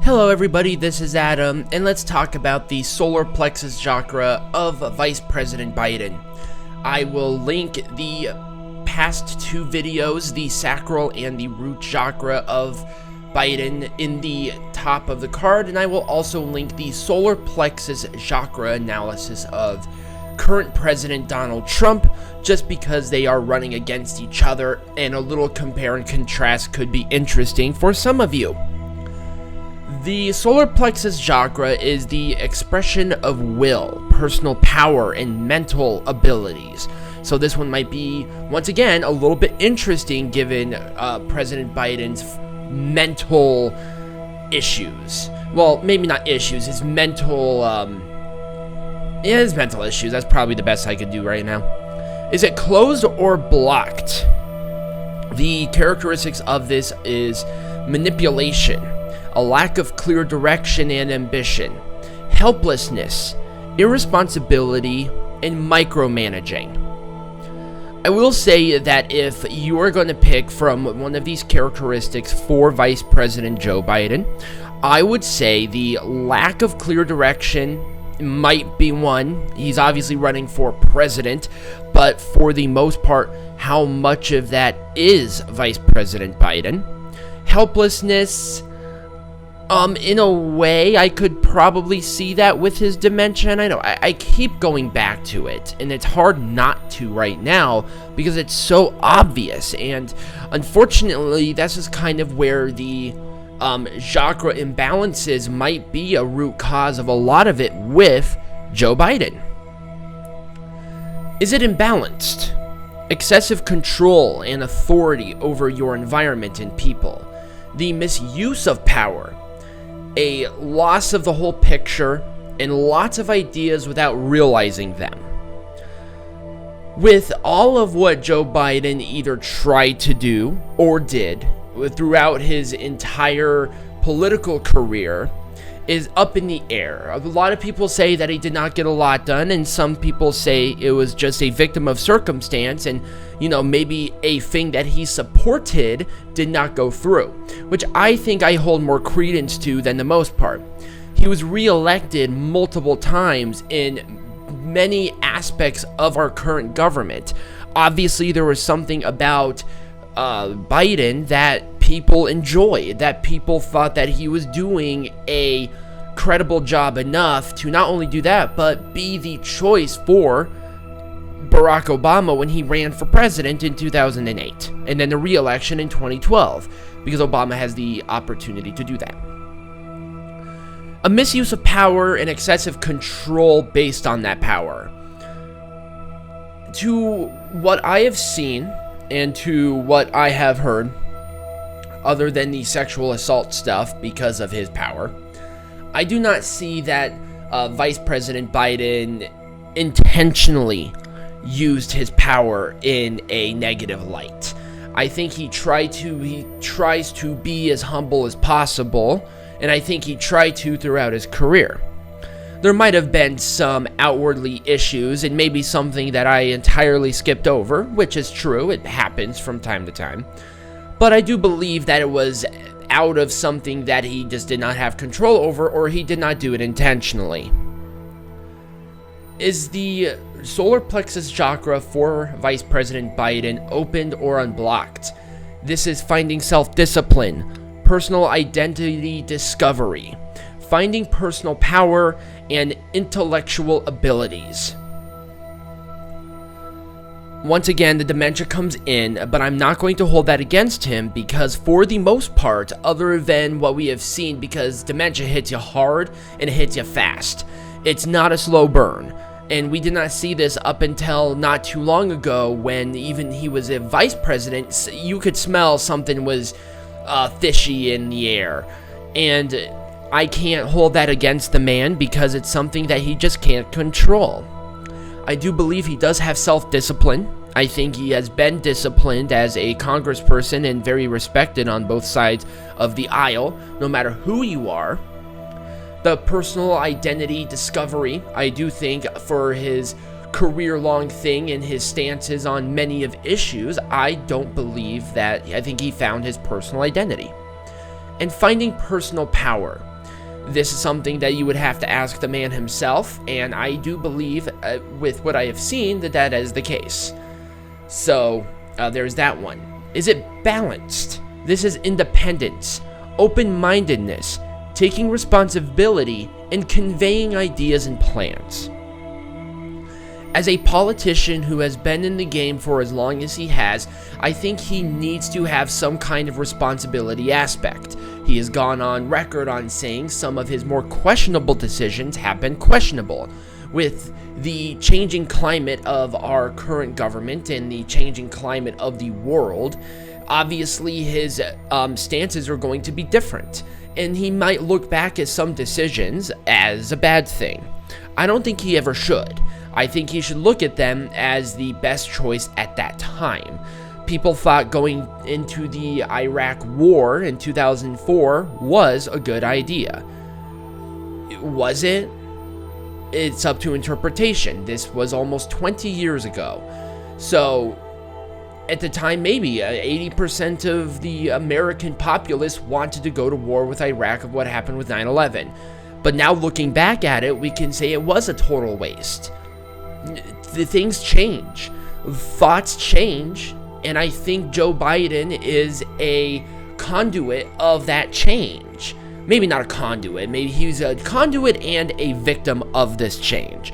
Hello everybody, this is Adam, and let's talk about the Solar Plexus Chakra of Vice President Biden. I will link the past two videos, the sacral and the root chakra of Biden, in the top of the card, and I will also link the Solar Plexus Chakra analysis of current President Donald Trump, just because they are running against each other, and a little compare and contrast could be interesting for some of you. The Solar Plexus Chakra is the expression of will, personal power, and mental abilities. So this one might be, once again, a little bit interesting given President Biden's mental issues. Well, maybe not issues, his mental, his mental issues. That's probably the best I could do right now. Is it closed or blocked? The characteristics of this is manipulation, a lack of clear direction and ambition, helplessness, irresponsibility, and micromanaging. I will say that if you are going to pick from one of these characteristics for Vice President Joe Biden, I would say the lack of clear direction might be one. He's obviously running for president, but for the most part, how much of that is Vice President Biden? Helplessness, in a way, I could probably see that with his dementia, and I know I keep going back to it, and it's hard not to right now, because it's so obvious, and unfortunately, that's just kind of where the chakra imbalances might be a root cause of a lot of it with Joe Biden. Is it imbalanced? Excessive control and authority over your environment and people. The misuse of power. A loss of the whole picture, and lots of ideas without realizing them. With all of what Joe Biden either tried to do or did throughout his entire political career is up in the air. A lot of people say that he did not get a lot done, and some people say it was just a victim of circumstance, and maybe a thing that he supported did not go through, which I think I hold more credence to than the most part. He was reelected multiple times in many aspects of our current government. Obviously, there was something about Biden that people enjoyed, that people thought that he was doing a credible job enough to not only do that, but be the choice for Barack Obama when he ran for president in 2008, and then the re-election in 2012, because Obama has the opportunity to do that. A misuse of power and excessive control based on that power. To what I have seen, and to what I have heard, other than the sexual assault stuff because of his power, I do not see that Vice President Biden intentionally used his power in a negative light. I think he tries to be as humble as possible, and I think he tried to throughout his career. There might have been some outwardly issues, and maybe something that I entirely skipped over, which is true, it happens from time to time. But I do believe that it was out of something that he just did not have control over, or he did not do it intentionally. Is the Solar Plexus Chakra for Vice President Biden opened or unblocked? This is finding self-discipline, personal identity discovery, finding personal power, and intellectual abilities. Once again, the dementia comes in, but I'm not going to hold that against him, because for the most part, other than what we have seen, because dementia hits you hard and it hits you fast. It's not a slow burn. And we did not see this up until not too long ago, when even he was a vice president. You could smell something was fishy in the air. And I can't hold that against the man, because it's something that he just can't control. I do believe he does have self-discipline. I think he has been disciplined as a congressperson and very respected on both sides of the aisle, no matter who you are. The personal identity discovery, I do think, for his career-long thing and his stances on many of issues, I don't believe that. I think he found his personal identity. And finding personal power. This is something that you would have to ask the man himself, and I do believe, with what I have seen, that that is the case. So, there's that one. Is it balanced? This is independence, open-mindedness, taking responsibility, and conveying ideas and plans. As a politician who has been in the game for as long as he has, I think he needs to have some kind of responsibility aspect. He has gone on record on saying some of his more questionable decisions have been questionable. With the changing climate of our current government and the changing climate of the world, obviously his stances are going to be different. And he might look back at some decisions as a bad thing. I don't think he ever should. I think he should look at them as the best choice at that time. People thought going into the Iraq war in 2004 was a good idea. Was it? It's up to interpretation. This was almost 20 years ago. So, at the time, maybe 80% of the American populace wanted to go to war with Iraq of what happened with 9/11. But now looking back at it, we can say it was a total waste. The things change, thoughts change, and I think Joe Biden is a conduit of that change. Maybe not a conduit, maybe he's a conduit and a victim of this change.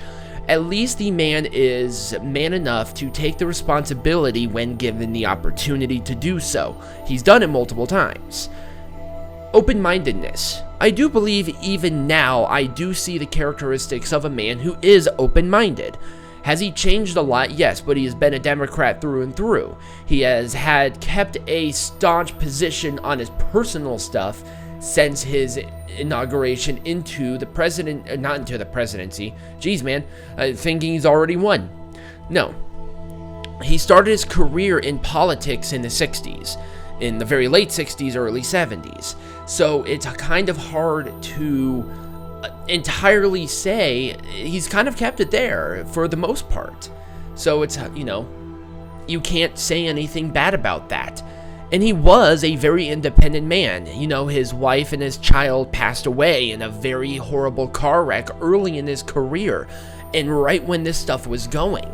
At least the man is man enough to take the responsibility when given the opportunity to do so. He's done it multiple times. Open-mindedness. I do believe even now I do see the characteristics of a man who is open-minded. Has he changed a lot? Yes, but he has been a Democrat through and through. He has kept a staunch position on his personal stuff since his inauguration into the not into the presidency. Jeez, man, thinking he's already won. No. He started his career in politics in the 60s. In the very late 60s, early 70s. So it's kind of hard to entirely say. He's kind of kept it there for the most part. So it's, you can't say anything bad about that. And he was a very independent man. His wife and his child passed away in a very horrible car wreck early in his career, and right when this stuff was going.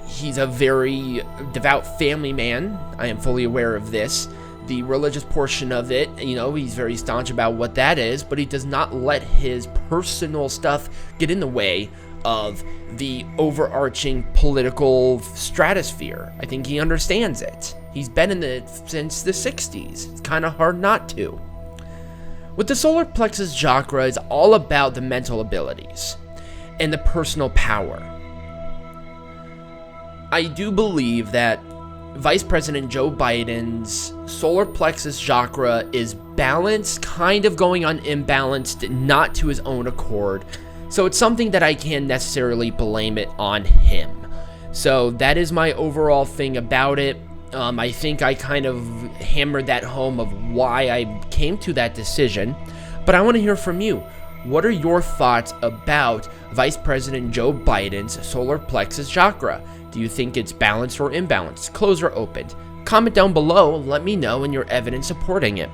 He's a very devout family man. I am fully aware of this. The religious portion of it, he's very staunch about what that is, but he does not let his personal stuff get in the way of the overarching political stratosphere. I think he understands it. He's been in it since the 60s. It's kind of hard not to. With the Solar Plexus Chakra, it's all about the mental abilities and the personal power. I do believe that Vice President Joe Biden's Solar Plexus Chakra is balanced, kind of going on imbalanced, not to his own accord. So it's something that I can't necessarily blame it on him. So that is my overall thing about it. I think I kind of hammered that home of why I came to that decision. But I want to hear from you. What are your thoughts about Vice President Joe Biden's Solar Plexus Chakra? Do you think it's balanced or imbalanced, closed or opened? Comment down below, let me know and your evidence supporting it.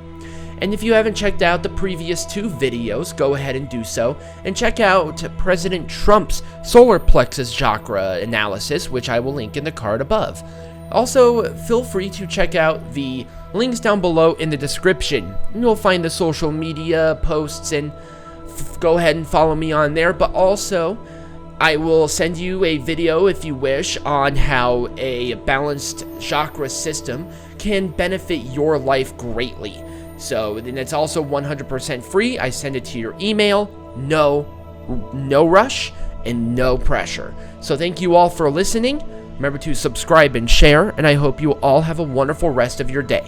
And if you haven't checked out the previous 2 videos, go ahead and do so. And check out President Trump's Solar Plexus Chakra analysis, which I will link in the card above. Also, feel free to check out the links down below in the description. You'll find the social media posts and go ahead and follow me on there. But also, I will send you a video, if you wish, on how a balanced chakra system can benefit your life greatly. So, then it's also 100% free. I send it to your email. No rush and no pressure. So thank you all for listening. Remember to subscribe and share, and I hope you all have a wonderful rest of your day.